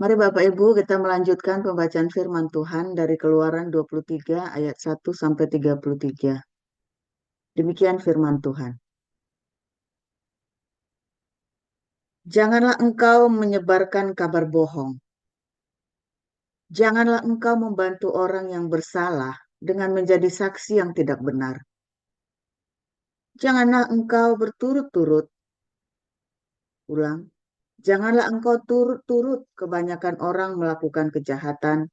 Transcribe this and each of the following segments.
Mari Bapak Ibu kita melanjutkan pembacaan firman Tuhan dari Keluaran 23 ayat 1 sampai 33. Demikian firman Tuhan. Janganlah engkau menyebarkan kabar bohong. Janganlah engkau membantu orang yang bersalah dengan menjadi saksi yang tidak benar. Janganlah engkau berturut-turut, ulang, janganlah engkau turut-turut kebanyakan orang melakukan kejahatan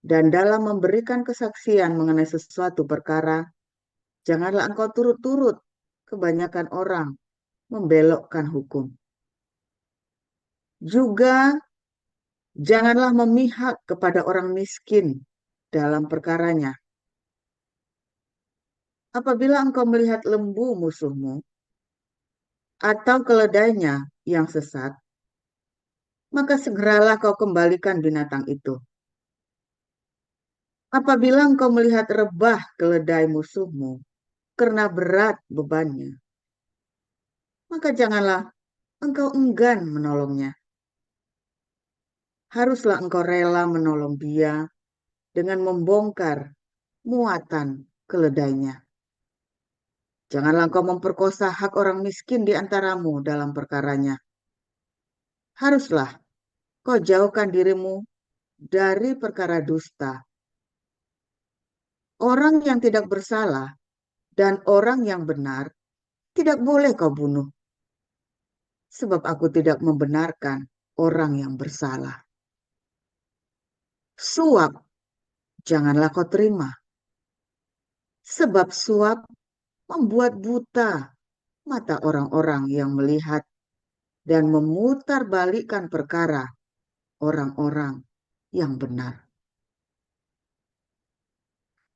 dan dalam memberikan kesaksian mengenai sesuatu perkara, janganlah engkau turut-turut kebanyakan orang membelokkan hukum. Juga janganlah memihak kepada orang miskin dalam perkaranya. Apabila engkau melihat lembu musuhmu atau keledainya yang sesat, maka segeralah kau kembalikan binatang itu. Apabila engkau melihat rebah keledai musuhmu karena berat bebannya, maka janganlah engkau enggan menolongnya. Haruslah engkau rela menolong dia dengan membongkar muatan keledainya. Janganlah engkau memperkosa hak orang miskin di antaramu dalam perkaranya. Haruslah kau jauhkan dirimu dari perkara dusta. Orang yang tidak bersalah dan orang yang benar tidak boleh kau bunuh, sebab aku tidak membenarkan orang yang bersalah. Suap janganlah kau terima, sebab suap membuat buta mata orang-orang yang melihat dan memutarbalikkan perkara orang-orang yang benar.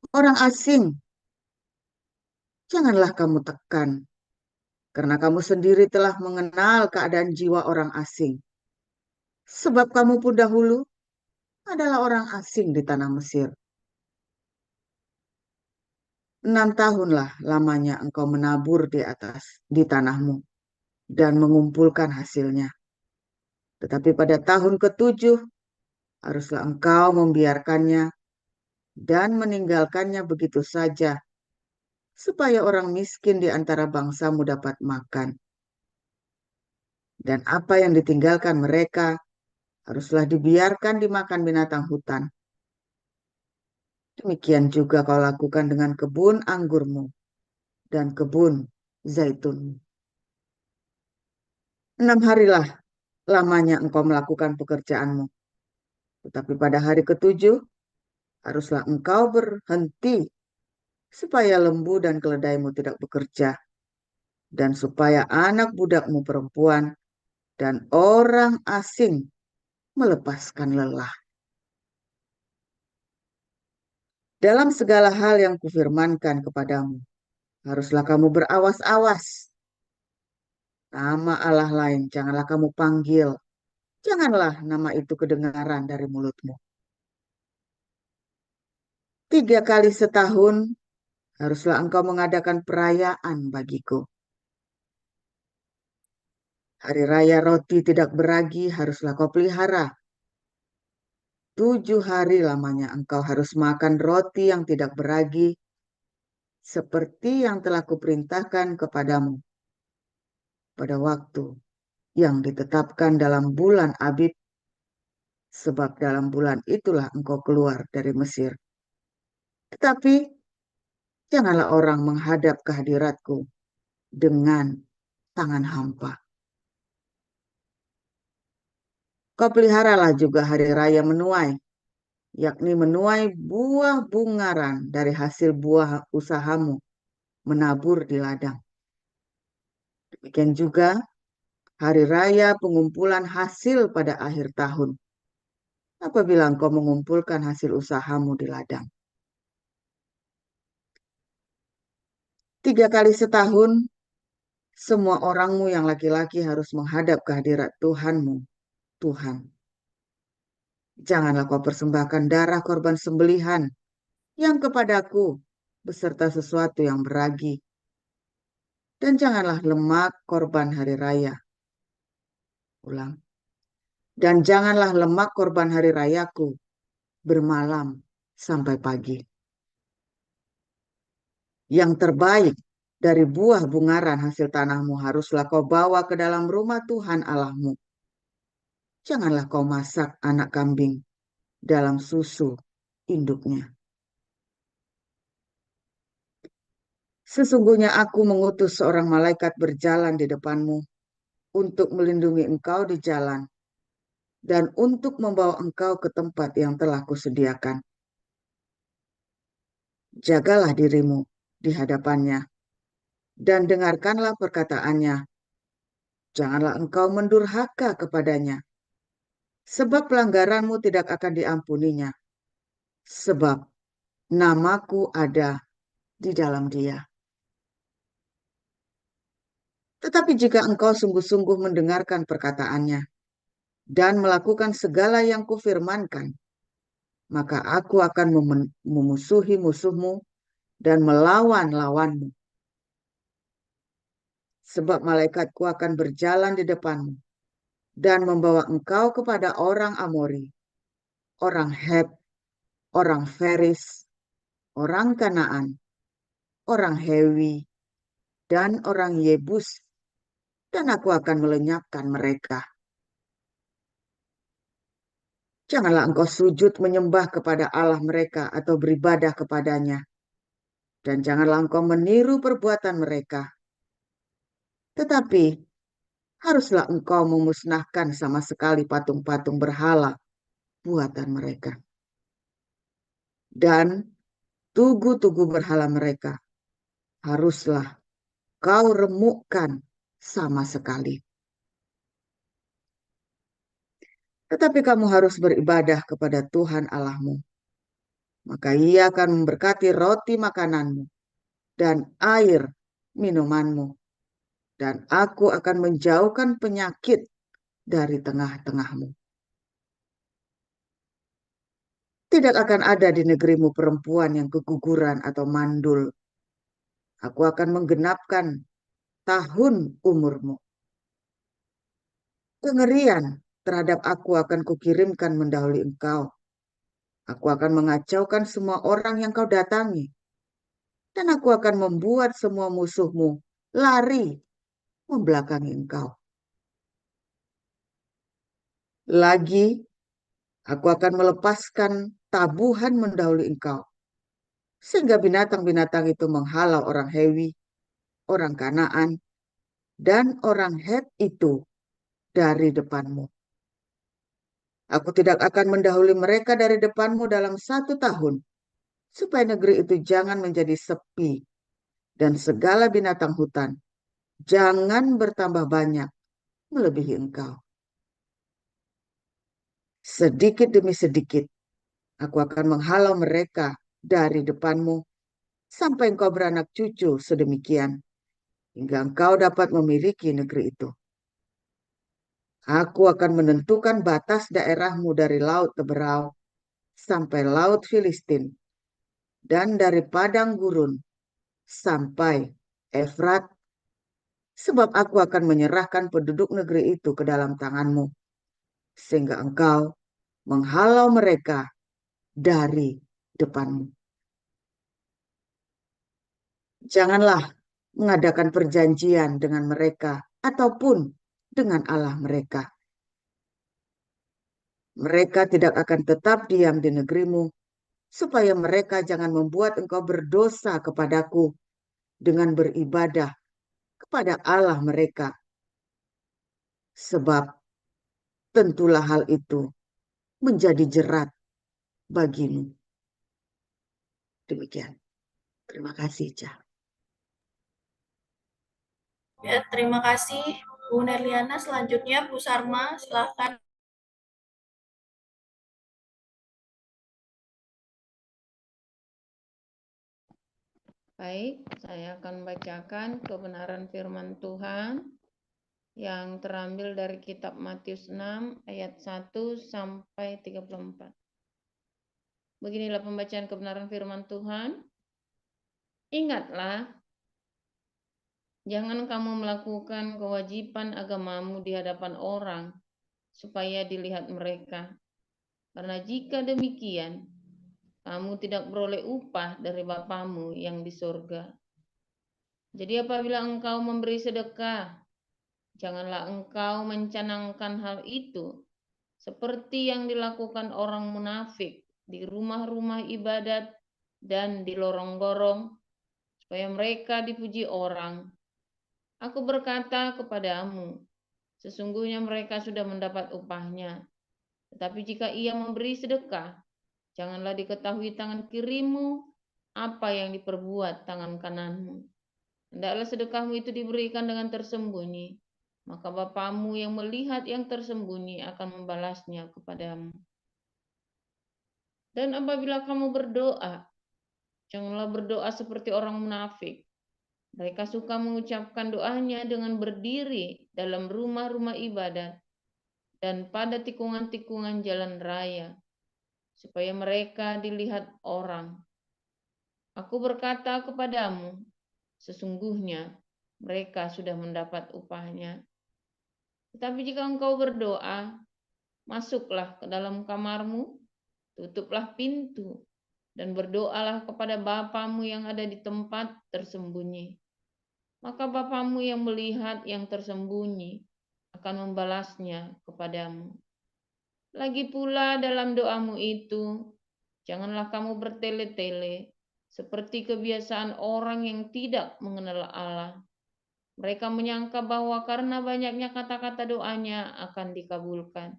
Orang asing janganlah kamu tekan, karena kamu sendiri telah mengenal keadaan jiwa orang asing. Sebab kamu pun dahulu adalah orang asing di tanah Mesir. 6 tahunlah lamanya engkau menabur di tanahmu dan mengumpulkan hasilnya. Tetapi pada tahun ke-7 haruslah engkau membiarkannya dan meninggalkannya begitu saja, supaya orang miskin di antara bangsamu dapat makan. Dan apa yang ditinggalkan mereka haruslah dibiarkan dimakan binatang hutan. Demikian juga kau lakukan dengan kebun anggurmu dan kebun zaitunmu. 6 harilah lamanya engkau melakukan pekerjaanmu. Tetapi pada hari ke-7 haruslah engkau berhenti, supaya lembu dan keledaimu tidak bekerja, dan supaya anak budakmu perempuan dan orang asing melepaskan lelah. Dalam segala hal yang kufirmankan kepadamu, haruslah kamu berawas-awas. Nama Allah lain janganlah kamu panggil. Janganlah nama itu kedengaran dari mulutmu. 3 kali setahun haruslah engkau mengadakan perayaan bagiku. Hari raya roti tidak beragi haruslah kau pelihara. 7 hari lamanya engkau harus makan roti yang tidak beragi, seperti yang telah kuperintahkan kepadamu pada waktu yang ditetapkan dalam bulan Abib, sebab dalam bulan itulah engkau keluar dari Mesir. Tetapi janganlah orang menghadap ke hadiratku dengan tangan hampa. Kau peliharalah juga hari raya menuai, yakni menuai buah bungaran dari hasil buah usahamu menabur di ladang. Demikian juga hari raya pengumpulan hasil pada akhir tahun, apabila engkau mengumpulkan hasil usahamu di ladang. 3 kali setahun, semua orangmu yang laki-laki harus menghadap ke hadirat Tuhanmu, Tuhan. Janganlah kau persembahkan darah korban sembelihan yang kepadaku beserta sesuatu yang beragi. Dan janganlah lemak korban hari raya. Ulang. Dan janganlah lemak korban hari rayaku bermalam sampai pagi. Yang terbaik dari buah bungaran hasil tanahmu haruslah kau bawa ke dalam rumah Tuhan Allahmu. Janganlah kau masak anak kambing dalam susu induknya. Sesungguhnya aku mengutus seorang malaikat berjalan di depanmu untuk melindungi engkau di jalan dan untuk membawa engkau ke tempat yang telah kusediakan. Jagalah dirimu di hadapannya dan dengarkanlah perkataannya. Janganlah engkau mendurhaka kepadanya, sebab pelanggaranmu tidak akan diampuninya, sebab namaku ada di dalam dia. Tetapi jika engkau sungguh-sungguh mendengarkan perkataannya dan melakukan segala yang kufirmankan, maka aku akan memusuhi musuhmu dan melawan lawanmu. Sebab malaikatku akan berjalan di depanmu dan membawa engkau kepada orang Amori, orang Het, orang Feris, orang Kanaan, orang Hewi, dan orang Yebus, dan aku akan melenyapkan mereka. Janganlah engkau sujud menyembah kepada Allah mereka atau beribadah kepadanya, dan janganlah engkau meniru perbuatan mereka. Tetapi haruslah engkau memusnahkan sama sekali patung-patung berhala buatan mereka. Dan tugu-tugu berhala mereka haruslah kau remukkan sama sekali. Tetapi kamu harus beribadah kepada Tuhan Allahmu. Maka ia akan memberkati roti makananmu dan air minumanmu. Dan aku akan menjauhkan penyakit dari tengah-tengahmu. Tidak akan ada di negerimu perempuan yang keguguran atau mandul. Aku akan menggenapkan tahun umurmu. Kengerian terhadap aku akan kukirimkan mendahului engkau. Aku akan mengacaukan semua orang yang kau datangi. Dan aku akan membuat semua musuhmu lari membelakangi engkau. Lagi, aku akan melepaskan tabuhan mendahului engkau. Sehingga binatang-binatang itu menghalau orang Hewi, orang Kanaan, dan orang Het itu dari depanmu. Aku tidak akan mendahului mereka dari depanmu dalam 1 tahun, supaya negeri itu jangan menjadi sepi, dan segala binatang hutan jangan bertambah banyak melebihi engkau. Sedikit demi sedikit, aku akan menghalau mereka dari depanmu, sampai engkau beranak cucu sedemikian, hingga engkau dapat memiliki negeri itu. Aku akan menentukan batas daerahmu dari Laut Teberau sampai Laut Filistin, dan dari padang gurun sampai Efrat, sebab aku akan menyerahkan penduduk negeri itu ke dalam tanganmu, sehingga engkau menghalau mereka dari depanmu. Janganlah mengadakan perjanjian dengan mereka ataupun dengan Allah mereka. Mereka tidak akan tetap diam di negerimu, supaya mereka jangan membuat engkau berdosa kepadaku dengan beribadah kepada Allah mereka. Sebab tentulah hal itu menjadi jerat bagimu. Demikian. Terima kasih, Cah. Ya, terima kasih Bu Nerliana. Selanjutnya Bu Sarma, silahkan. Baik, saya akan bacakan kebenaran firman Tuhan yang terambil dari kitab Matius 6 ayat 1 sampai 34. Beginilah pembacaan kebenaran firman Tuhan. Ingatlah, jangan kamu melakukan kewajiban agamamu di hadapan orang supaya dilihat mereka. Karena jika demikian, kamu tidak beroleh upah dari Bapamu yang di surga. Jadi apabila engkau memberi sedekah, janganlah engkau mencanangkan hal itu seperti yang dilakukan orang munafik di rumah-rumah ibadat dan di lorong-lorong, supaya mereka dipuji orang. Aku berkata kepadamu, sesungguhnya mereka sudah mendapat upahnya. Tetapi jika ia memberi sedekah, janganlah diketahui tangan kirimu apa yang diperbuat tangan kananmu. Hendaklah sedekahmu itu diberikan dengan tersembunyi, maka Bapamu yang melihat yang tersembunyi akan membalasnya kepadamu. Dan apabila kamu berdoa, janganlah berdoa seperti orang munafik. Mereka suka mengucapkan doanya dengan berdiri dalam rumah-rumah ibadat dan pada tikungan-tikungan jalan raya, supaya mereka dilihat orang. Aku berkata kepadamu, sesungguhnya mereka sudah mendapat upahnya. Tetapi jika engkau berdoa, masuklah ke dalam kamarmu, tutuplah pintu, dan berdoalah kepada Bapamu yang ada di tempat tersembunyi. Maka Bapamu yang melihat yang tersembunyi akan membalasnya kepadamu. Lagi pula dalam doamu itu, janganlah kamu bertele-tele seperti kebiasaan orang yang tidak mengenal Allah. Mereka menyangka bahwa karena banyaknya kata-kata doanya akan dikabulkan.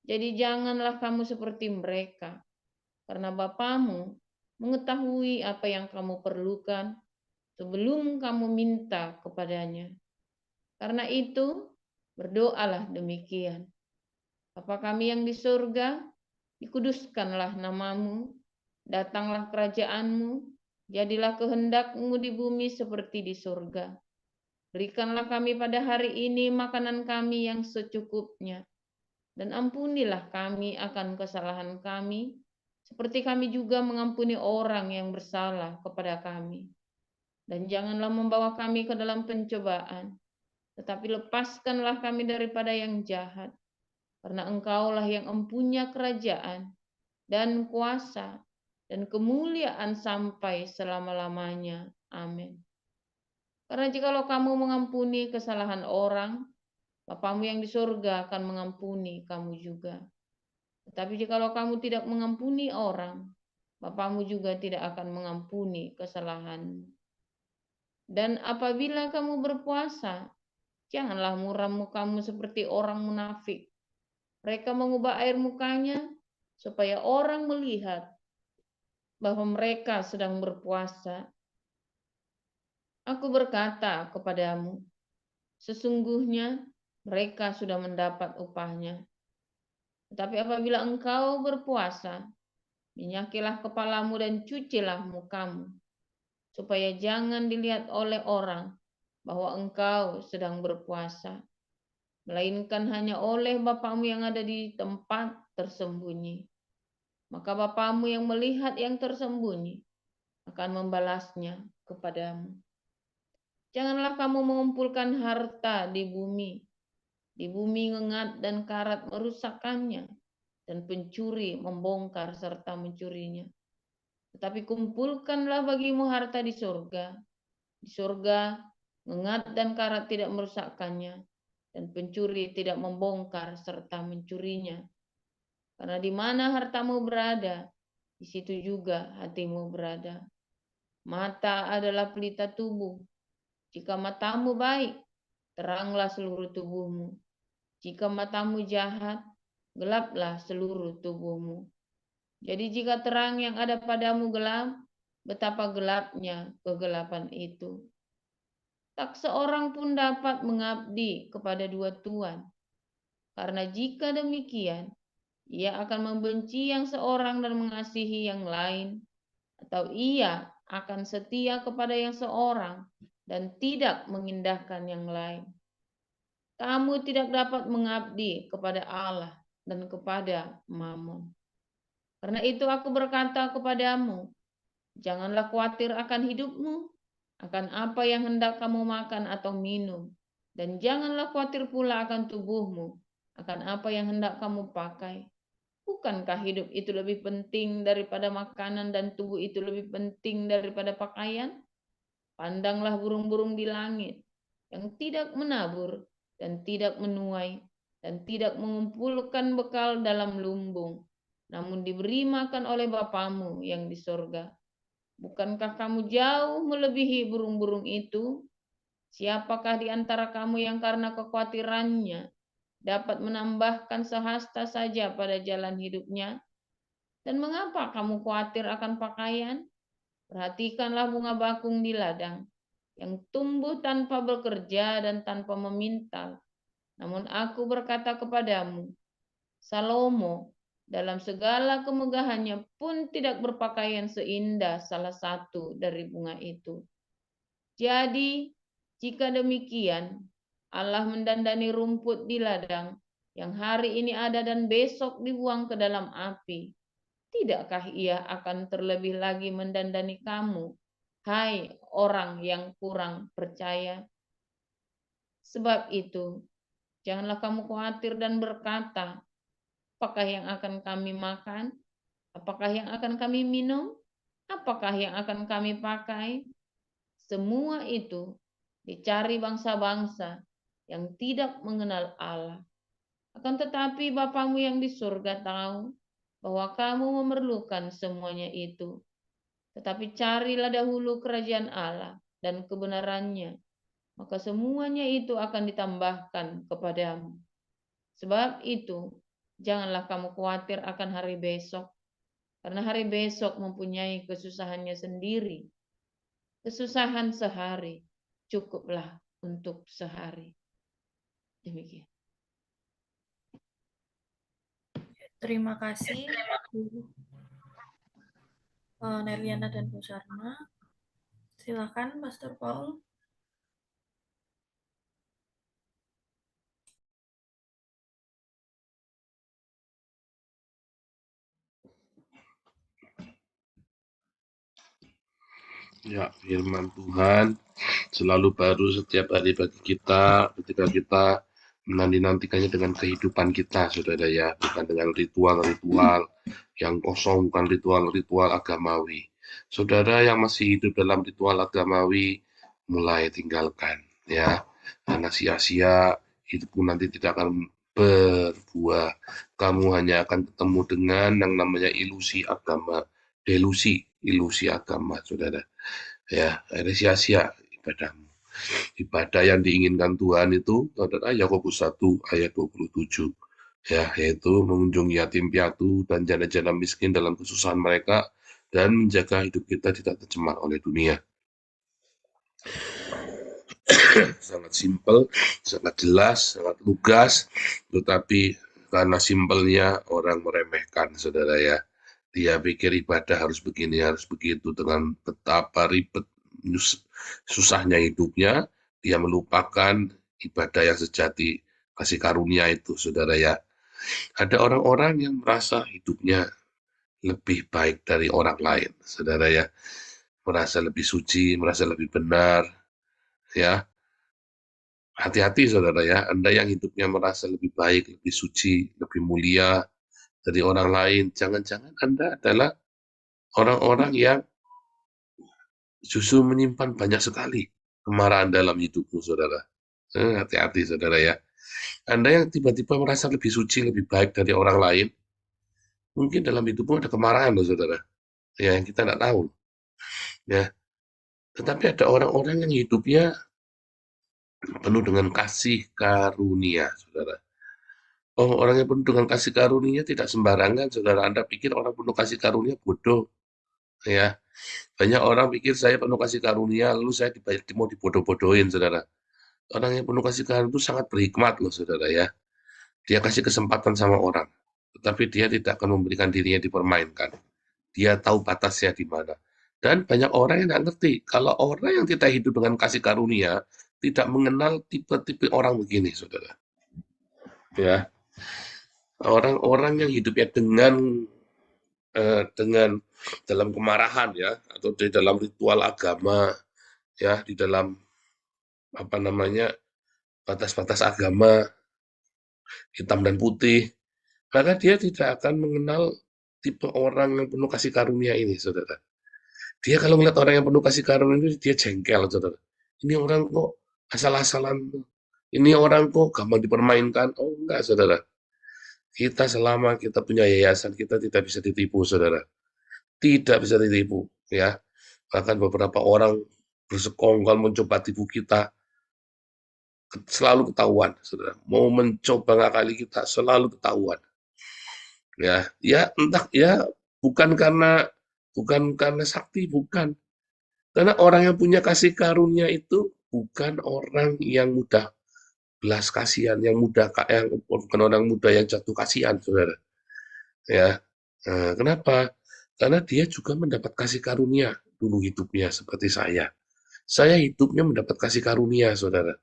Jadi janganlah kamu seperti mereka, karena Bapamu mengetahui apa yang kamu perlukan sebelum kamu minta kepadanya. Karena itu, berdoalah demikian. Bapa kami yang di surga, dikuduskanlah namamu, datanglah kerajaanmu, jadilah kehendakmu di bumi seperti di surga. Berikanlah kami pada hari ini makanan kami yang secukupnya, dan ampunilah kami akan kesalahan kami, seperti kami juga mengampuni orang yang bersalah kepada kami. Dan janganlah membawa kami ke dalam pencobaan, tetapi lepaskanlah kami daripada yang jahat. Karena Engkaulah yang empunya kerajaan dan kuasa dan kemuliaan sampai selama-lamanya. Amin. Karena jikalau kamu mengampuni kesalahan orang, Bapamu yang di surga akan mengampuni kamu juga. Tetapi jikalau kamu tidak mengampuni orang, Bapamu juga tidak akan mengampuni kesalahanmu. Dan apabila kamu berpuasa, janganlah muram mukamu seperti orang munafik. Mereka mengubah air mukanya supaya orang melihat bahwa mereka sedang berpuasa. Aku berkata kepadamu, sesungguhnya mereka sudah mendapat upahnya. Tetapi apabila engkau berpuasa, minyakilah kepalamu dan cucilah mukamu, supaya jangan dilihat oleh orang bahwa engkau sedang berpuasa, melainkan hanya oleh Bapamu yang ada di tempat tersembunyi. Maka Bapamu yang melihat yang tersembunyi akan membalasnya kepadamu. Janganlah kamu mengumpulkan harta di bumi. Di bumi ngengat dan karat merusakkannya, dan pencuri membongkar serta mencurinya. Tetapi kumpulkanlah bagimu harta di surga. Di surga, ngengat dan karat tidak merusakkannya, dan pencuri tidak membongkar serta mencurinya. Karena di mana hartamu berada, di situ juga hatimu berada. Mata adalah pelita tubuh. Jika matamu baik, teranglah seluruh tubuhmu. Jika matamu jahat, gelaplah seluruh tubuhmu. Jadi jika terang yang ada padamu gelap, betapa gelapnya kegelapan itu. Tak seorang pun dapat mengabdi kepada dua tuan. Karena jika demikian, ia akan membenci yang seorang dan mengasihi yang lain, atau ia akan setia kepada yang seorang dan tidak mengindahkan yang lain. Kamu tidak dapat mengabdi kepada Allah dan kepada Mammon. Karena itu aku berkata kepadamu, janganlah khawatir akan hidupmu, akan apa yang hendak kamu makan atau minum, dan janganlah khawatir pula akan tubuhmu, akan apa yang hendak kamu pakai. Bukankah hidup itu lebih penting daripada makanan dan tubuh itu lebih penting daripada pakaian? Pandanglah burung-burung di langit yang tidak menabur dan tidak menuai dan tidak mengumpulkan bekal dalam lumbung, namun diberi makan oleh Bapamu yang di sorga. Bukankah kamu jauh melebihi burung-burung itu? Siapakah di antara kamu yang karena kekhawatirannya dapat menambahkan sehasta saja pada jalan hidupnya? Dan mengapa kamu khawatir akan pakaian? Perhatikanlah bunga bakung di ladang, yang tumbuh tanpa bekerja dan tanpa memintal. Namun aku berkata kepadamu, Salomo dalam segala kemegahannya pun tidak berpakaian seindah salah satu dari bunga itu. Jadi, jika demikian, Allah mendandani rumput di ladang yang hari ini ada dan besok dibuang ke dalam api. Tidakkah ia akan terlebih lagi mendandani kamu, hai orang yang kurang percaya? Sebab itu, janganlah kamu khawatir dan berkata, apakah yang akan kami makan? Apakah yang akan kami minum? Apakah yang akan kami pakai? Semua itu dicari bangsa-bangsa yang tidak mengenal Allah. Akan tetapi Bapamu yang di surga tahu bahwa kamu memerlukan semuanya itu. Tetapi carilah dahulu kerajaan Allah dan kebenarannya, maka semuanya itu akan ditambahkan kepadamu. Sebab itu, janganlah kamu khawatir akan hari besok, karena hari besok mempunyai kesusahannya sendiri. Kesusahan sehari cukuplah untuk sehari. Demikian. Terima kasih Bu Nerliana dan Bu Sarma. Silakan Pastor Paul. Ya, firman Tuhan selalu baru setiap hari bagi kita ketika kita menanti-nantikannya dengan kehidupan kita, saudara ya, bukan dengan ritual-ritual yang kosong, bukan ritual-ritual agamawi. Saudara yang masih hidup dalam ritual agamawi, mulai tinggalkan ya, karena sia-sia hidupmu nanti tidak akan berbuah. Kamu hanya akan ketemu dengan yang namanya ilusi agama, delusi, ilusi agama, saudara. Ya, akhirnya sia-sia ibadahmu. Ibadah yang diinginkan Tuhan itu adalah Yakobus 1 ayat 27. Ya, yaitu mengunjungi yatim piatu dan janda-janda miskin dalam kesusahan mereka dan menjaga hidup kita tidak tercemar oleh dunia. Sangat simpel, sangat jelas, sangat lugas, tetapi karena simpelnya orang meremehkan, saudara ya. Dia pikir ibadah harus begini, harus begitu, dengan betapa ribet, susahnya hidupnya, dia melupakan ibadah yang sejati, kasih karunia itu, saudara ya. Ada orang-orang yang merasa hidupnya lebih baik dari orang lain, saudara ya. Merasa lebih suci, merasa lebih benar, ya. Hati-hati saudara ya, Anda yang hidupnya merasa lebih baik, lebih suci, lebih mulia dari orang lain, jangan-jangan Anda adalah orang-orang yang justru menyimpan banyak sekali kemarahan dalam hidupmu, saudara. Hati-hati, saudara ya. Anda yang tiba-tiba merasa lebih suci, lebih baik dari orang lain, mungkin dalam hidupmu ada kemarahan, loh, saudara. Ya, yang kita tidak tahu. Ya, tetapi ada orang-orang yang hidupnya penuh dengan kasih karunia, saudara. Oh, orang yang penuh dengan kasih karunia tidak sembarangan, saudara. Anda pikir orang penuh kasih karunia bodoh, ya. Banyak orang pikir saya penuh kasih karunia, lalu saya mau dibodoh-bodohin, saudara. Orang yang penuh kasih karunia itu sangat berhikmat loh, saudara ya. Dia kasih kesempatan sama orang, tetapi dia tidak akan memberikan dirinya dipermainkan. Dia tahu batasnya di mana. Dan banyak orang yang tidak ngerti, kalau orang yang tidak hidup dengan kasih karunia, tidak mengenal tipe-tipe orang begini, saudara. Ya, orang-orang yang hidupnya dengan dalam kemarahan ya, atau di dalam ritual agama ya, di dalam apa namanya batas-batas agama, hitam dan putih, maka dia tidak akan mengenal tipe orang yang penuh kasih karunia ini, saudara. Dia kalau melihat orang yang penuh kasih karunia ini, dia jengkel, saudara. Ini orang kok asal-asalan, ini orang kok gampang dipermainkan. Oh enggak, saudara. Kita selama kita punya yayasan, kita tidak bisa ditipu, saudara. Tidak bisa ditipu, ya. Bahkan beberapa orang bersekongkol mencoba tipu kita, selalu ketahuan, saudara. Mau mencoba ngakali kita, selalu ketahuan. Ya entah ya, bukan karena sakti, bukan. Karena orang yang punya kasih karunia itu bukan orang yang mudah belas kasihan, yang bukan orang muda yang jatuh kasihan, saudara. Ya, kenapa? Karena dia juga mendapat kasih karunia dulu hidupnya seperti saya. Saya hidupnya mendapat kasih karunia, saudara.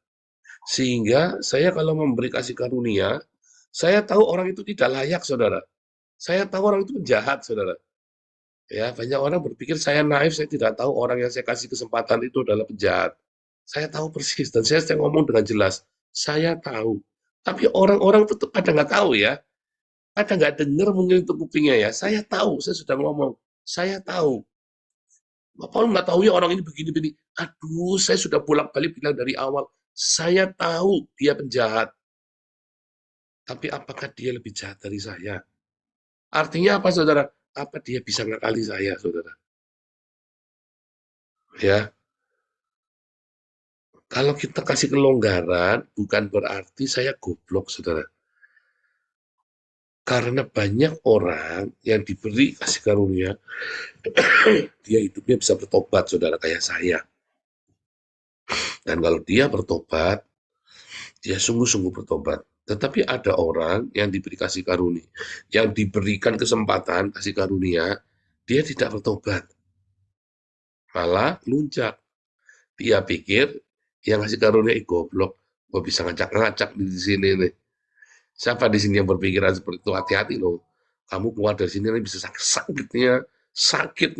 Sehingga saya kalau memberi kasih karunia, saya tahu orang itu tidak layak, saudara. Saya tahu orang itu penjahat, saudara. Ya, banyak orang berpikir saya naif, saya tidak tahu orang yang saya kasih kesempatan itu adalah penjahat. Saya tahu persis, dan saya ngomong dengan jelas. Saya tahu. Tapi orang-orang tetap pada nggak tahu ya. Pada nggak dengar mungkin itu kupingnya ya. Saya tahu, saya sudah ngomong. Saya tahu. Bapak nggak tahu ya orang ini begini-begini. Aduh, saya sudah bolak-balik bilang dari awal. Saya tahu dia penjahat. Tapi apakah dia lebih jahat dari saya? Artinya apa, saudara? Apa dia bisa ngakali saya, saudara? Ya, kalau kita kasih kelonggaran, bukan berarti saya goblok, saudara. Karena banyak orang yang diberi kasih karunia, dia hidupnya bisa bertobat, saudara, kayak saya. Dan kalau dia bertobat, dia sungguh-sungguh bertobat. Tetapi ada orang yang diberi kasih karunia, yang diberikan kesempatan kasih karunia, dia tidak bertobat. Malah luncak. Dia pikir yang kasih karunia goblok, gue bisa ngacak-ngacak di sini nih. Siapa di sini yang berpikiran seperti itu? Hati-hati loh. Kamu keluar dari sini nih bisa sakitnya sakit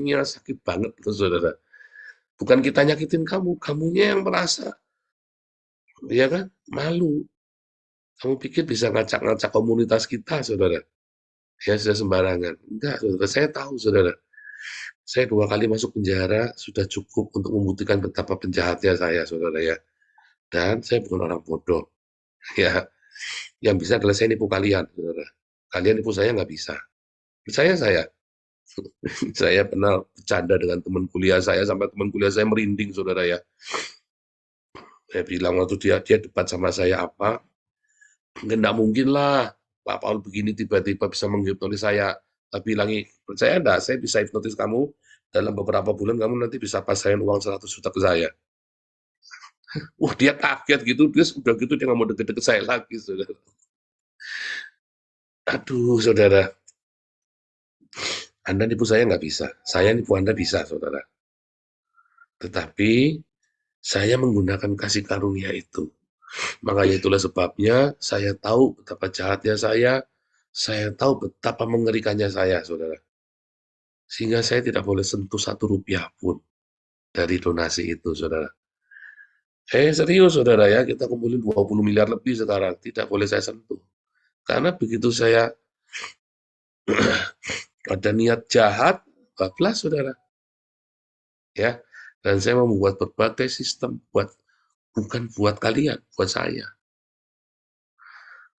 banget, tuh, saudara. Bukan kita nyakitin kamu, kamunya yang merasa, ya kan, malu. Kamu pikir bisa ngacak-ngacak komunitas kita, saudara? Ya sudah sembarangan. Enggak, saudara. Saya tahu, saudara. Saya 2 kali masuk penjara sudah cukup untuk membuktikan betapa penjahatnya saya, saudara ya. Dan saya bukan orang bodoh, ya. Yang bisa adalah saya nipu kalian, saudara. Kalian nipu saya nggak bisa. Percaya saya. Saya pernah bercanda dengan teman kuliah saya, sampai teman kuliah saya merinding, saudara ya. Saya bilang waktu dia debat sama saya apa, nggak mungkin lah Pak Paul begini tiba-tiba bisa menghipnotis saya. Tapi bilangi, percaya enggak, saya bisa hipnotis kamu, dalam beberapa bulan kamu nanti bisa pasain uang 100 juta ke saya. Wah, dia kaget gitu, dia udah gitu dia nggak mau deket-deket saya lagi, saudara. Aduh, saudara. Anda nipu saya nggak bisa, saya nipu Anda bisa, saudara. Tetapi saya menggunakan kasih karunia itu. Makanya itulah sebabnya saya tahu betapa jahatnya saya tahu betapa mengerikannya saya, saudara. Sehingga saya tidak boleh sentuh 1 rupiah pun dari donasi itu, saudara. Serius, saudara ya, kita kumpulin 20 miliar lebih sekarang, tidak boleh saya sentuh. Karena begitu saya ada niat jahat, bablas, saudara. Ya, dan saya membuat berbagai sistem bukan buat kalian, buat saya.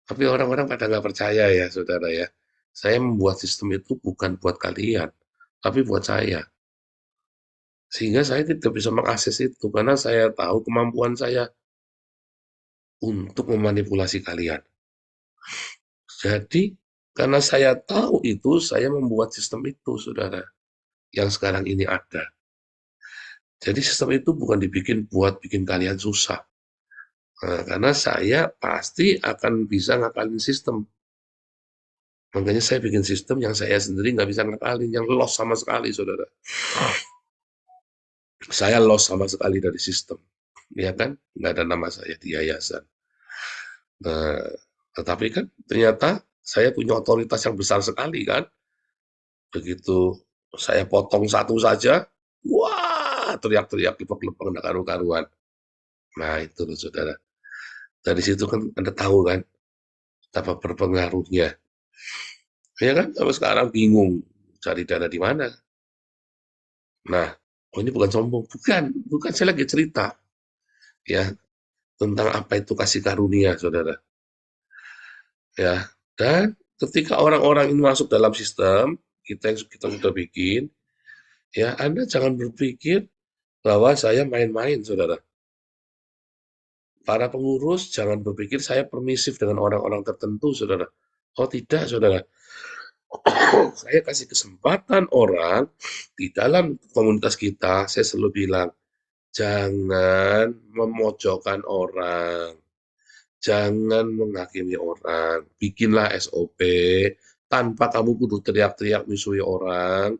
Tapi orang-orang pada nggak percaya ya, saudara ya. Saya membuat sistem itu bukan buat kalian, tapi buat saya. Sehingga saya tidak bisa mengakses itu, karena saya tahu kemampuan saya untuk memanipulasi kalian. Jadi, karena saya tahu itu, saya membuat sistem itu, saudara, yang sekarang ini ada. Jadi sistem itu bukan dibikin buat bikin kalian susah. Nah, karena saya pasti akan bisa ngakalin sistem. Makanya saya bikin sistem yang saya sendiri nggak bisa ngakalin, yang loss sama sekali, saudara. Saya loss sama sekali dari sistem. Ya kan? Nggak ada nama saya di yayasan. Nah, tetapi kan ternyata saya punya otoritas yang besar sekali kan. Begitu saya potong satu saja, wah, teriak-teriak, lepek-lepek, nggak karu-karuan. Nah, itu loh, saudara. Dari situ kan Anda tahu kan, betapa berpengaruhnya. Ya kan, kalau sekarang bingung cari dana di mana. Nah, ini bukan sombong, bukan saya lagi cerita ya tentang apa itu kasih karunia, saudara. Ya, dan ketika orang-orang ini masuk dalam sistem kita yang kita sudah bikin, ya Anda jangan berpikir bahwa saya main-main, saudara. Para pengurus jangan berpikir saya permisif dengan orang-orang tertentu, saudara. Oh tidak, saudara. Saya kasih kesempatan orang di dalam komunitas kita, saya selalu bilang, jangan memojokkan orang, jangan menghakimi orang, bikinlah SOP, tanpa kamu kudu teriak-teriak misuhi orang,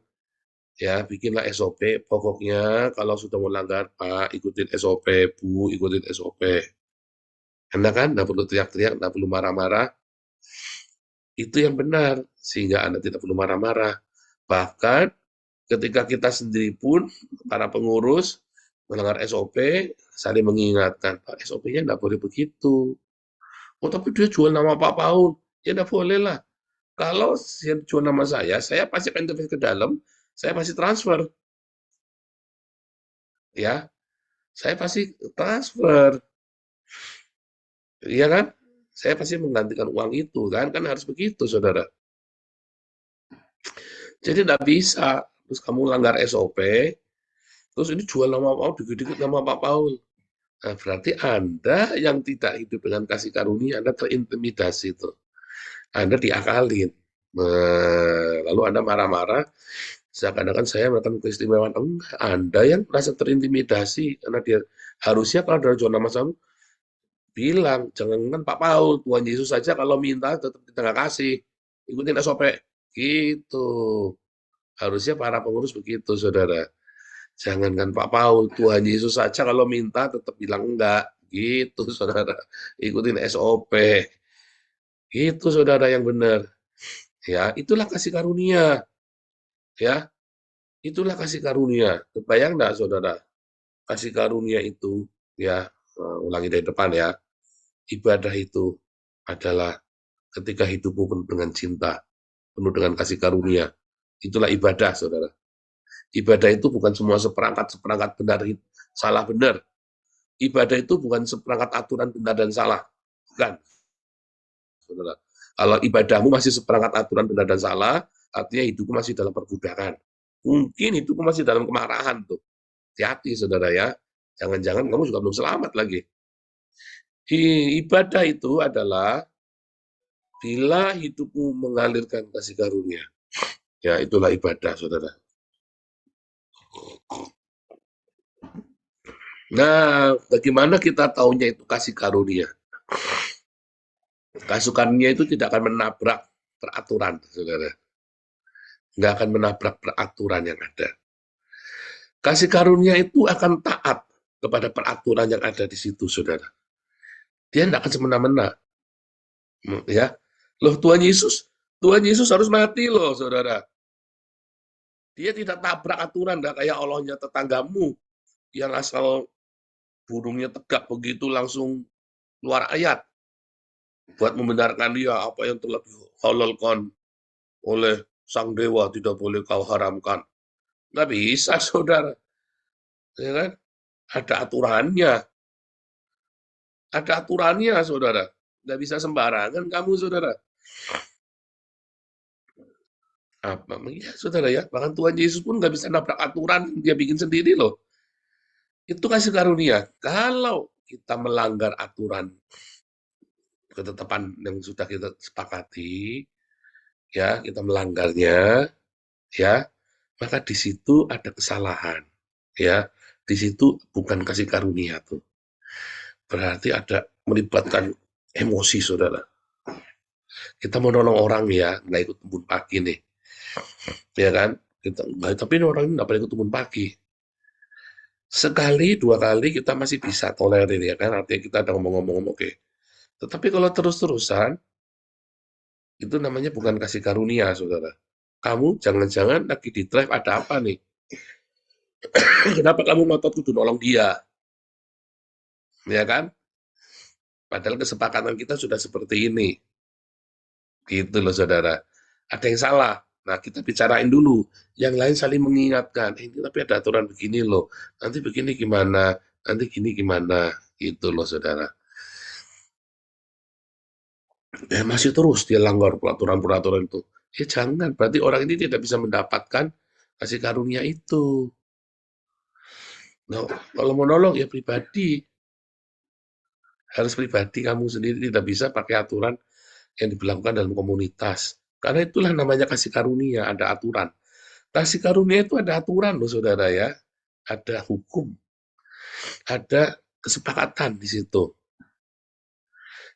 ya bikinlah SOP, pokoknya kalau sudah melanggar Pak, ikutin SOP, Bu, ikutin SOP. Anda kan nggak perlu teriak-teriak, nggak perlu marah-marah, itu yang benar, sehingga Anda tidak perlu marah-marah. Bahkan ketika kita sendiri pun, para pengurus, melanggar SOP, saling mengingatkan, Pak SOP-nya nggak boleh begitu. Oh tapi dia jual nama Pak Paul, ya nggak boleh lah. Kalau dia jual nama saya pasti akan intervensi ke dalam, saya pasti transfer. Ya, saya pasti transfer. Iya kan? Saya pasti menggantikan uang itu, kan harus begitu, saudara. Jadi nggak bisa, terus kamu langgar SOP, terus ini jual nama Paul, dikit-dikit nama Pak Paul. Nah, berarti Anda yang tidak hidup dengan kasih karunia, Anda terintimidasi itu. Anda diakalin. Nah, lalu Anda marah-marah, seakan-akan saya melakukan keistimewaan. Enggak, Anda yang merasa terintimidasi, karena dia harusnya kalau ada jual nama kamu, bilang, jangan Pak Paul, Tuhan Yesus saja kalau minta tetap kita nggak kasih. Ikutin SOP. Gitu. Harusnya para pengurus begitu, saudara. Jangankan Pak Paul, Tuhan Yesus saja kalau minta tetap bilang enggak. Gitu, saudara. Ikutin SOP. Itu, saudara, yang benar. Ya, itulah kasih karunia. Ya, itulah kasih karunia. Kebayang enggak, saudara? Kasih karunia itu, ya, ulangi dari depan ya. Ibadah itu adalah ketika hidupmu penuh dengan cinta, penuh dengan kasih karunia. Itulah ibadah, saudara. Ibadah itu bukan semua seperangkat benar, salah benar. Ibadah itu bukan seperangkat aturan benar dan salah. Bukan, saudara. Kalau ibadahmu masih seperangkat aturan benar dan salah, artinya hidupmu masih dalam perbudakan. Mungkin hidupmu masih dalam kemarahan tuh. Hati-hati, saudara ya. Jangan-jangan kamu juga belum selamat lagi. Ibadah itu adalah bila hidupmu mengalirkan kasih karunia. Ya, itulah ibadah, saudara. Nah, bagaimana kita taunya itu kasih karunia? Kasih karunia itu tidak akan menabrak peraturan, saudara. Nggak akan menabrak peraturan yang ada. Kasih karunia itu akan taat kepada peraturan yang ada di situ, saudara. Dia tidak akan semena-mena. Ya, loh Tuhan Yesus harus mati loh, saudara. Dia tidak tabrak aturan, nggak kayak Allahnya tetanggamu yang asal burungnya tegak begitu langsung keluar ayat buat membenarkan dia apa yang telah dihalalkan oleh sang dewa tidak boleh kau haramkan. Nggak bisa, saudara. Ya kan? Ada aturannya. Ada aturannya, saudara. Nggak bisa sembarangan kamu, saudara. Apa? Ya, saudara ya. Bahkan Tuhan Yesus pun nggak bisa nabrak aturan. Dia bikin sendiri loh. Itu kasih karunia. Kalau kita melanggar aturan ketetapan yang sudah kita sepakati, ya kita melanggarnya, ya maka di situ ada kesalahan, ya di situ bukan kasih karunia tuh, berarti ada melibatkan emosi, saudara. Kita mau nolong orang ya, nggak ikut kebun pagi nih, ya kan? Kita nggak, tapi orang ini nggak boleh ikut kebun pagi. Sekali dua kali kita masih bisa tolerir ya kan, artinya kita ada ngomong-ngomong oke. Tetapi kalau terus-terusan, itu namanya bukan kasih karunia, saudara. Kamu jangan-jangan lagi di drive ada apa nih? Kenapa kamu ngotot kudu nolong dia? Ya kan? Padahal kesepakatan kita sudah seperti ini. Gitu loh saudara. Ada yang salah. Nah, kita bicarain dulu. Yang lain saling mengingatkan. Ini tapi ada aturan begini loh. Nanti begini gimana? Nanti gini gimana? Gitu loh saudara. Masih terus dia langgar peraturan-peraturan itu. Ya jangan, berarti orang ini tidak bisa mendapatkan kasih karunia itu. Nah, kalau monolog ya pribadi. Harus pribadi kamu sendiri, tidak bisa pakai aturan yang diberlakukan dalam komunitas. Karena itulah namanya kasih karunia, ada aturan. Kasih karunia itu ada aturan loh saudara ya. Ada hukum, ada kesepakatan di situ.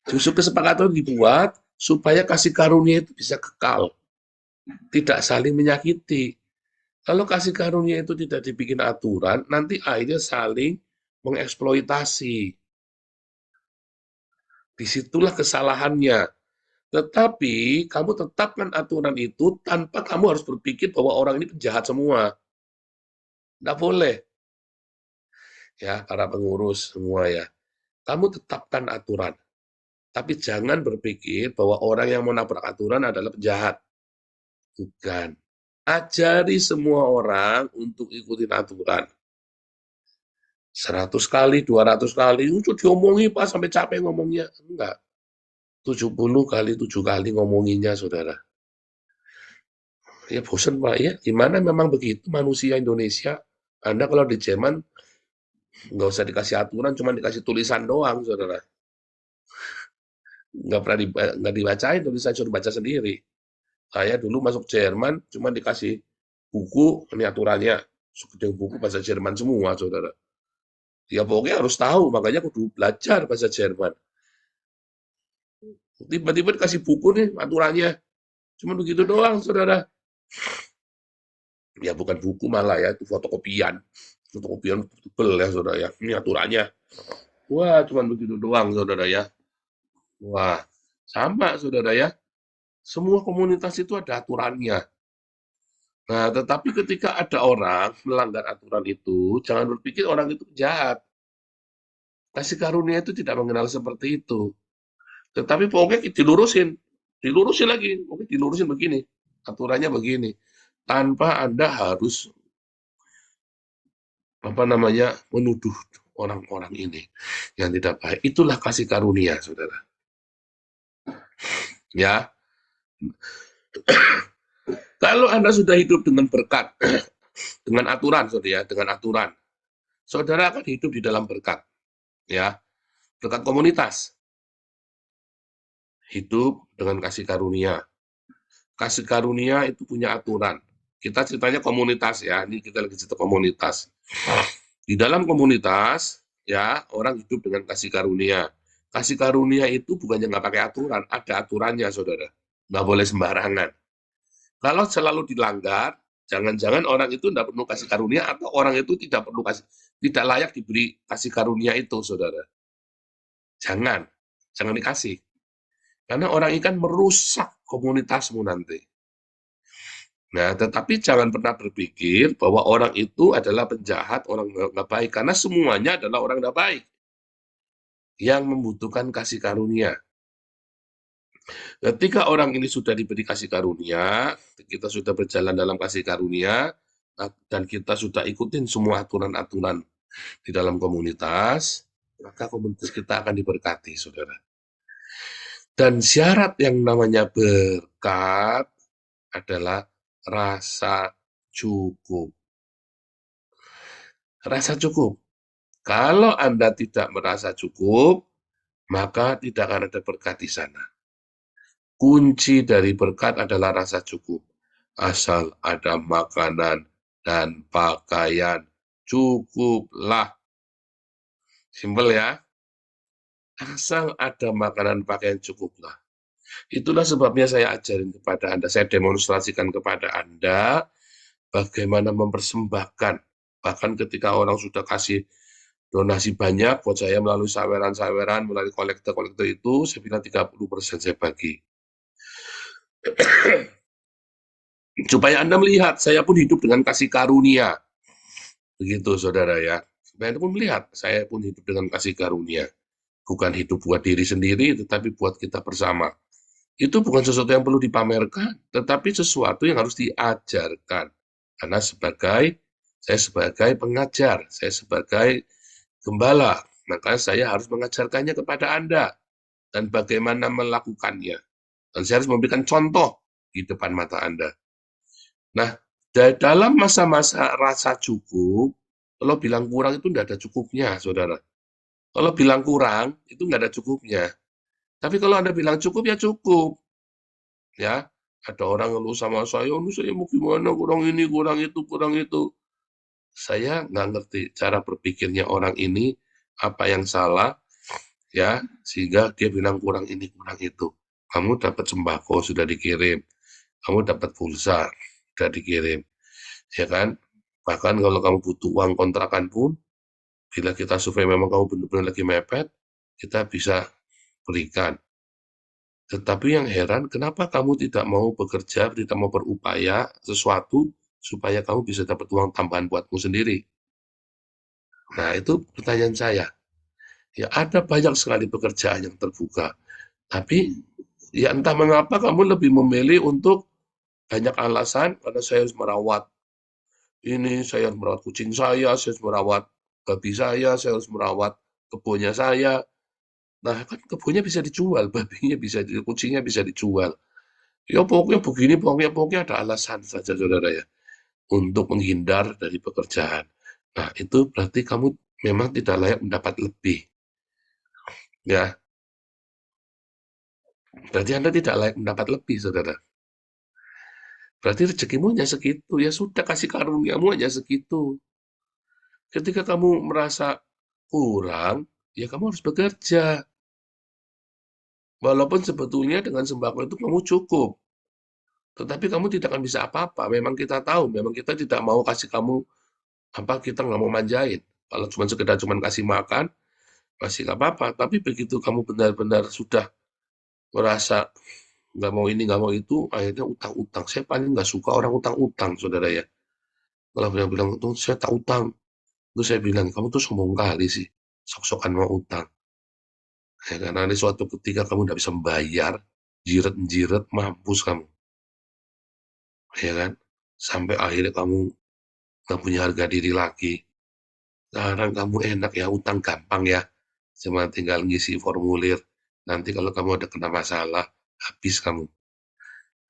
Justru kesepakatan dibuat supaya kasih karunia itu bisa kekal, tidak saling menyakiti. Kalau kasih karunia itu tidak dibikin aturan, nanti akhirnya saling mengeksploitasi. Disitulah kesalahannya. Tetapi kamu tetapkan aturan itu tanpa kamu harus berpikir bahwa orang ini penjahat semua. Nggak boleh. Ya, para pengurus semua ya. Kamu tetapkan aturan. Tapi jangan berpikir bahwa orang yang menabrak aturan adalah penjahat. Bukan. Ajari semua orang untuk ikutin aturan. 100 kali, 200 kali, itu diomongi Pak sampai capek ngomongnya. Enggak. 70 kali, 7 kali ngomonginnya, saudara. Ya bosan Pak, ya gimana memang begitu manusia Indonesia. Anda kalau di Jerman, nggak usah dikasih aturan, cuma dikasih tulisan doang, saudara. Nggak dibacain, tulisan suruh baca sendiri. Saya dulu masuk Jerman, cuma dikasih buku, ini aturannya, segede buku bahasa Jerman semua, saudara. Ya pokoknya harus tahu, makanya kudu belajar bahasa Jerman. Tiba-tiba dikasih buku nih, aturannya. Cuma begitu doang, saudara. Ya bukan buku malah ya, itu fotokopian. Fotokopian tebel ya, saudara ya. Ini aturannya. Wah, cuma begitu doang, saudara ya. Wah, sama, saudara ya. Semua komunitas itu ada aturannya. Nah, tetapi ketika ada orang melanggar aturan itu, jangan berpikir orang itu jahat. Kasih karunia itu tidak mengenal seperti itu. Tetapi pokoknya dilurusin lagi, pokoknya dilurusin begini, aturannya begini, tanpa Anda harus menuduh orang-orang ini yang tidak baik. Itulah kasih karunia, saudara. Ya, kalau Anda sudah hidup dengan berkat, dengan aturan, saudara, dengan aturan, saudara akan hidup di dalam berkat, ya, berkat komunitas. Hidup dengan kasih karunia. Kasih karunia itu punya aturan. Kita ceritanya komunitas ya, ini kita lagi cerita komunitas. Di dalam komunitas, ya orang hidup dengan kasih karunia. Kasih karunia itu bukannya nggak pakai aturan, ada aturannya, saudara. Nggak boleh sembarangan. Kalau selalu dilanggar, jangan-jangan orang itu tidak perlu kasih karunia atau orang itu tidak layak diberi kasih karunia itu, saudara. Jangan dikasih. Karena orang ini kan merusak komunitasmu nanti. Nah, tetapi jangan pernah berpikir bahwa orang itu adalah penjahat, orang nggak baik. Karena semuanya adalah orang nggak baik yang membutuhkan kasih karunia. Ketika orang ini sudah diberi kasih karunia, kita sudah berjalan dalam kasih karunia, dan kita sudah ikutin semua aturan-aturan di dalam komunitas, maka komunitas kita akan diberkati, saudara. Dan syarat yang namanya berkat adalah rasa cukup. Rasa cukup. Kalau Anda tidak merasa cukup, maka tidak akan ada berkat di sana. Kunci dari berkat adalah rasa cukup. Asal ada makanan dan pakaian, cukuplah. Simpel ya. Asal ada makanan pakaian cukuplah. Itulah sebabnya saya ajarin kepada Anda, saya demonstrasikan kepada Anda bagaimana mempersembahkan. Bahkan ketika orang sudah kasih donasi banyak buat saya melalui saweran-saweran, melalui kolektor-kolektor itu, saya bilang 30% saya bagi. Supaya Anda melihat, saya pun hidup dengan kasih karunia. Begitu, saudara ya. Supaya Anda pun melihat, saya pun hidup dengan kasih karunia. Bukan hidup buat diri sendiri, tetapi buat kita bersama. Itu bukan sesuatu yang perlu dipamerkan, tetapi sesuatu yang harus diajarkan. Karena saya sebagai pengajar, saya sebagai gembala, maka saya harus mengajarkannya kepada Anda dan bagaimana melakukannya. Dan saya harus memberikan contoh di depan mata Anda. Nah, dalam masa-masa rasa cukup, kalau bilang kurang itu tidak ada cukupnya, saudara. Kalau bilang kurang, itu nggak ada cukupnya. Tapi kalau Anda bilang cukup, ya cukup. Ya, ada orang ngeluh sama saya mau gimana, kurang ini, kurang itu, kurang itu. Saya nggak ngerti cara berpikirnya orang ini, apa yang salah, ya, sehingga dia bilang kurang ini, kurang itu. Kamu dapat sembako, sudah dikirim. Kamu dapat pulsa, sudah dikirim. Ya kan? Bahkan kalau kamu butuh uang kontrakan pun, bila kita survei memang kamu benar-benar lagi mepet, kita bisa berikan. Tetapi yang heran, kenapa kamu tidak mau bekerja, tidak mau berupaya sesuatu, supaya kamu bisa dapat uang tambahan buatmu sendiri? Nah, itu pertanyaan saya. Ya, ada banyak sekali pekerjaan yang terbuka. Tapi, ya entah mengapa kamu lebih memilih untuk banyak alasan, karena saya harus merawat ini, saya harus merawat kucing saya harus merawat babi saya harus merawat kebunnya saya. Nah, kan kebunnya bisa dijual, babinya kucingnya bisa dijual. Ya pokoknya begini, pokoknya ada alasan saja, saudara ya, untuk menghindar dari pekerjaan. Nah, itu berarti kamu memang tidak layak mendapat lebih. Ya, berarti Anda tidak layak mendapat lebih, saudara. Berarti rezekimu hanya segitu, ya sudah kasih karuniamu hanya segitu. Ketika kamu merasa kurang, ya kamu harus bekerja. Walaupun sebetulnya dengan sembako itu kamu cukup. Tetapi kamu tidak akan bisa apa-apa. Memang kita tahu, memang kita tidak mau kasih kamu apa, kita nggak mau manjain. Kalau cuma sekedar cuma kasih makan, masih nggak apa-apa. Tapi begitu kamu benar-benar sudah merasa nggak mau ini, nggak mau itu, akhirnya utang-utang. Saya paling nggak suka orang utang-utang, saudara ya. Kalau bilang itu saya tak utang, terus saya bilang kamu tuh sombong kali sih, sok-sokan mau utang. Ya, karena ada suatu ketika kamu nggak bisa membayar, jiret-jiret, mampus kamu, ya kan? Sampai akhirnya kamu nggak punya harga diri lagi. Sekarang kamu enak ya, utang gampang ya, cuma tinggal ngisi formulir. Nanti kalau kamu ada kena masalah, habis kamu.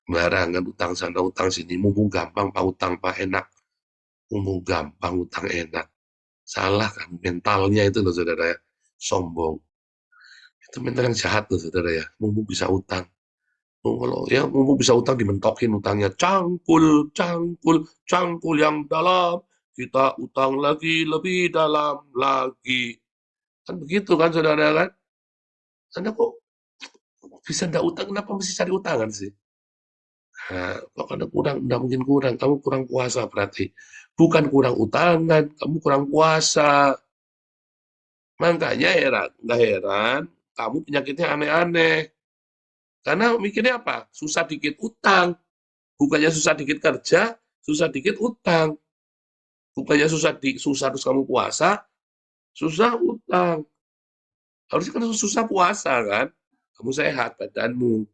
Barangan utang sana, utang sini, mumpung gampang pak utang pak enak. Mumpung gampang utang enak. Salah kan, mentalnya itu loh saudara ya, sombong. Itu mental yang jahat loh saudara ya, mumpung bisa utang. Kalau ya mumpung bisa utang dimentokin utangnya, cangkul, cangkul, cangkul yang dalam, kita utang lagi lebih dalam lagi. Kan begitu kan saudara kan? Anda kok bisa ndak utang, kenapa mesti cari utangan sih? Nah, kok Anda kurang, ndak mungkin kurang, kamu kurang puasa berarti. Bukan kurang utangan, kamu kurang puasa. Makanya heran, nggak heran, kamu penyakitnya aneh-aneh. Karena mikirnya apa? Susah dikit utang. Bukannya susah dikit kerja, susah dikit utang. Bukannya susah terus kamu puasa, susah utang. Harusnya kan susah puasa kan? Kamu sehat badanmu.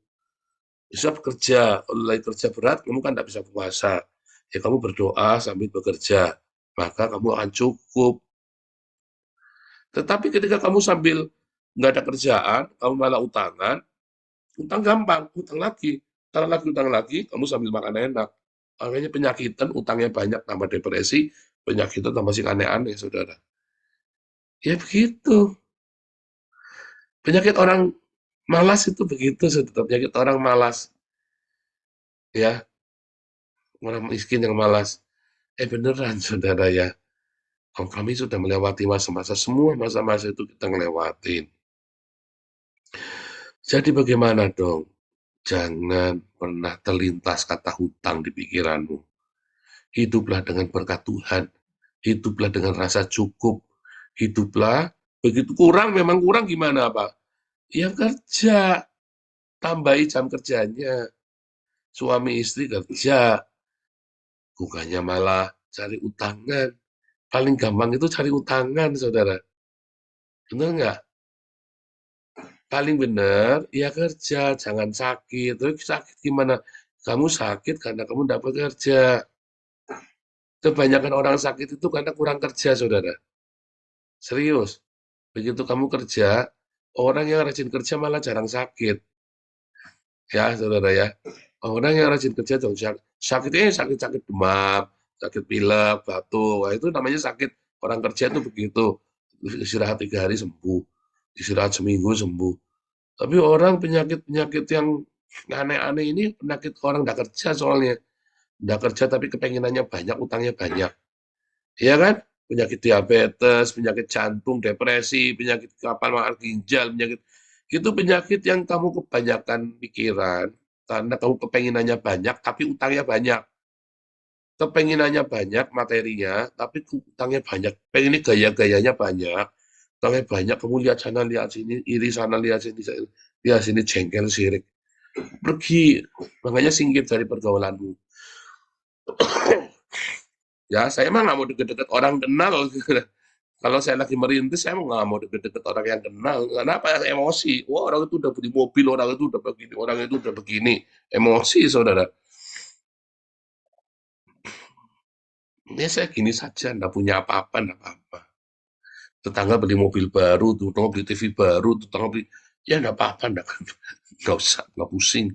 Bisa bekerja. Kalau lagi kerja berat, kamu kan tidak bisa puasa. Ya kamu berdoa sambil bekerja. Maka kamu akan cukup. Tetapi ketika kamu sambil nggak ada kerjaan, kamu malah utangan, utang gampang, utang lagi, kamu sambil makan enak. Makanya penyakitan, utangnya banyak, tambah depresi, penyakitan tambah sing aneh-aneh, saudara. Ya begitu. Penyakit orang malas itu begitu, saudara. Penyakit orang malas. Ya, orang miskin yang malas. Beneran, saudara ya. Oh, kami sudah melewati masa-masa, semua masa-masa itu kita ngelewatin. Jadi bagaimana dong? Jangan pernah terlintas kata hutang di pikiranmu. Hiduplah dengan berkat Tuhan. Hiduplah dengan rasa cukup. Hiduplah, begitu kurang, memang kurang gimana Pak? Ya kerja, tambahi jam kerjanya. Suami istri kerja, bukannya malah cari utangan. Paling gampang itu cari utangan, saudara. Benar nggak? Paling benar, ya kerja, jangan sakit. Terus sakit gimana? Kamu sakit karena kamu tidak bekerja. Kebanyakan orang sakit itu karena kurang kerja, saudara. Serius. Begitu kamu kerja, orang yang rajin kerja malah jarang sakit. Ya, saudara ya. Orang yang rajin kerja dong sakitnya sakit-sakit demam, sakit pilek, batuk. Wah, itu namanya sakit. Orang kerja itu begitu. Istirahat 3 hari sembuh. Istirahat seminggu sembuh. Tapi orang penyakit-penyakit yang aneh-aneh ini penyakit orang nggak kerja soalnya. Nggak kerja tapi kepenginannya banyak, utangnya banyak. Iya kan? Penyakit diabetes, penyakit jantung, depresi, penyakit kapal makan ginjal, penyakit itu penyakit yang kamu kebanyakan pikiran karena kamu kepenginannya banyak tapi utangnya banyak. Kepenginannya banyak materinya tapi utangnya banyak. Pengen ini gaya-gayanya banyak, utangnya banyak. Kamu lihat sana, lihat sini, iri sana, lihat sini, lihat sini, jengkel, sirik. Pergi, makanya singkir dari pergaulanmu. Ya, saya mah nggak mau deket-deket orang kenal. Kalau saya lagi merintis, saya nggak mau deket-deket orang yang kenal. Kenapa? Emosi. Wah, orang itu udah beli mobil, orang itu udah begini, orang itu udah begini. Emosi, saudara. Ini saya gini saja, nggak punya apa-apa, nggak apa-apa. Tetangga beli mobil baru, tetangga beli TV baru, tetangga beli, ya nggak apa-apa, nggak usah, nggak pusing.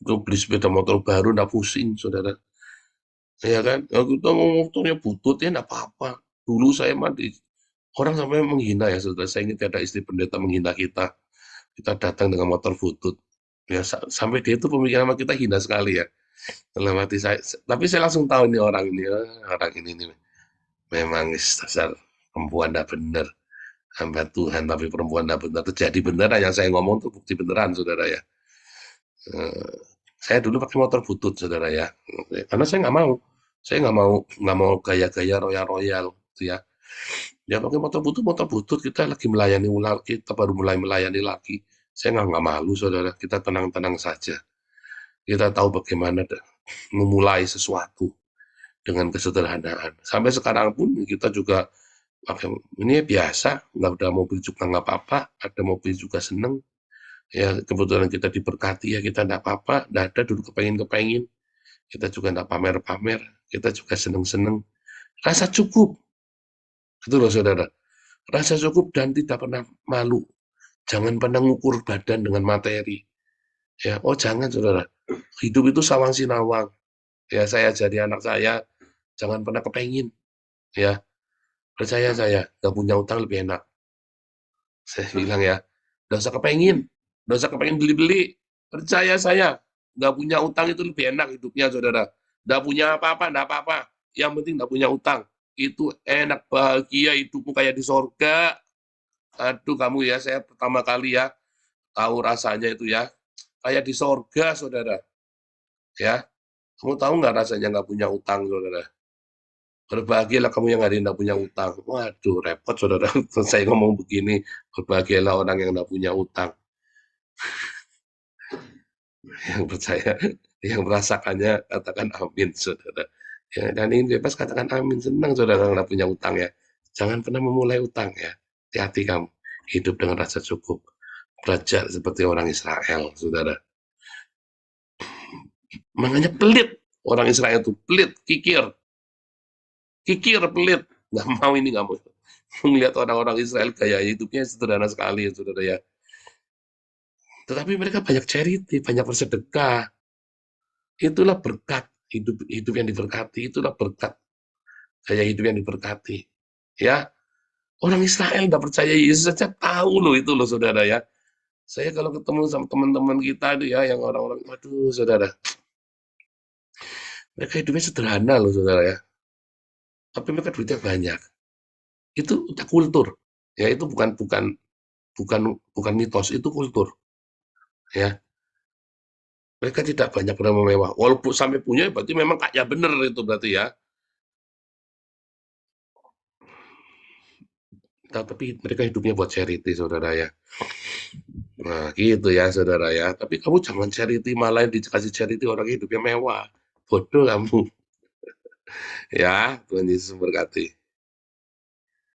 Itu beli sepeda motor baru, nggak pusing, saudara. Ya kan? Kalau kita mau motornya butut, ya nggak apa-apa. Dulu saya mati. Orang sampai menghina ya, saudara. Saya ingat ada istri pendeta menghina kita. Kita datang dengan motor butut. Ya, sampai dia itu pemikiran sama kita hina sekali ya. Dalam hati saya, tapi saya langsung tahu ini orang ini, orang ini nih, memang dasar perempuan tidak benar. Hamba Tuhan, tapi perempuan tidak benar. Terjadi beneran yang saya ngomong itu bukti beneran, saudara ya. Saya dulu pakai motor butut, saudara ya. Karena saya nggak mau. Saya nggak mau gaya-gaya royal-royal, gitu ya. Ya pakai motor butut kita lagi melayani ular, kita baru mulai melayani lagi. Saya nggak malu, saudara. Kita tenang-tenang saja. Kita tahu bagaimana memulai sesuatu dengan kesederhanaan. Sampai sekarang pun kita juga pakai ini biasa, nggak ada mobil juga nggak apa-apa, ada mobil juga seneng. Ya kebetulan kita diberkati ya kita nggak apa-apa, nggak ada dulu kepengen, kita juga nggak pamer-pamer, kita juga seneng-seneng. Rasa cukup, itu loh saudara. Rasa cukup dan tidak pernah malu. Jangan pernah ngukur badan dengan materi. Ya, oh jangan saudara. Hidup itu sawang sinawang. Ya saya jadi anak saya, jangan pernah kepengin. Ya, percaya saya, nggak punya utang lebih enak. Saya bilang ya, nggak usah kepengin beli-beli. Percaya saya, nggak punya utang itu lebih enak hidupnya saudara. Nggak punya apa-apa, nggak apa-apa. Yang penting nggak punya utang. Itu enak, bahagia, hidupmu kayak di sorga. Aduh kamu ya, saya pertama kali ya, tahu rasanya itu ya. Kayak di sorga saudara. Ya, kamu tahu nggak rasanya nggak punya utang saudara? Berbahagialah kamu yang hari ini tidak punya utang. Waduh, repot saudara. Saya ngomong begini, berbahagialah orang yang tidak punya utang. Yang percaya, yang merasakannya, katakan amin, saudara. Ya, dan ingin bebas, katakan amin. Senang saudara tidak punya utang ya. Jangan pernah memulai utang ya. Hati-hati kamu. Hidup dengan rasa cukup. Belajar seperti orang Israel, saudara. Makanya pelit. Orang Israel itu pelit, kikir, pelit. Nggak mau ini, nggak mau. Melihat orang-orang Israel gaya hidupnya sederhana sekali, saudara ya. Tetapi mereka banyak charity, banyak bersedekah. Itulah berkat hidup yang diberkati, itulah berkat gaya hidup yang diberkati. Ya, orang Israel nggak percaya Yesus saja tahu loh itu loh saudara ya. Saya kalau ketemu sama teman-teman kita itu ya, yang orang-orang, waduh saudara, mereka hidupnya sederhana loh saudara ya. Tapi mereka duitnya banyak. Itu udah kultur. Ya itu bukan mitos, itu kultur. Ya, mereka tidak banyak berapa mewah. Walaupun sampai punya, berarti memang kaya bener itu berarti ya. Tapi mereka hidupnya buat charity, saudara ya. Nah, gitu ya, saudara ya. Tapi kamu jangan charity, malah yang dikasih charity orang hidupnya mewah. Bodoh kamu. Ya, Tuhan Yesus memberkati.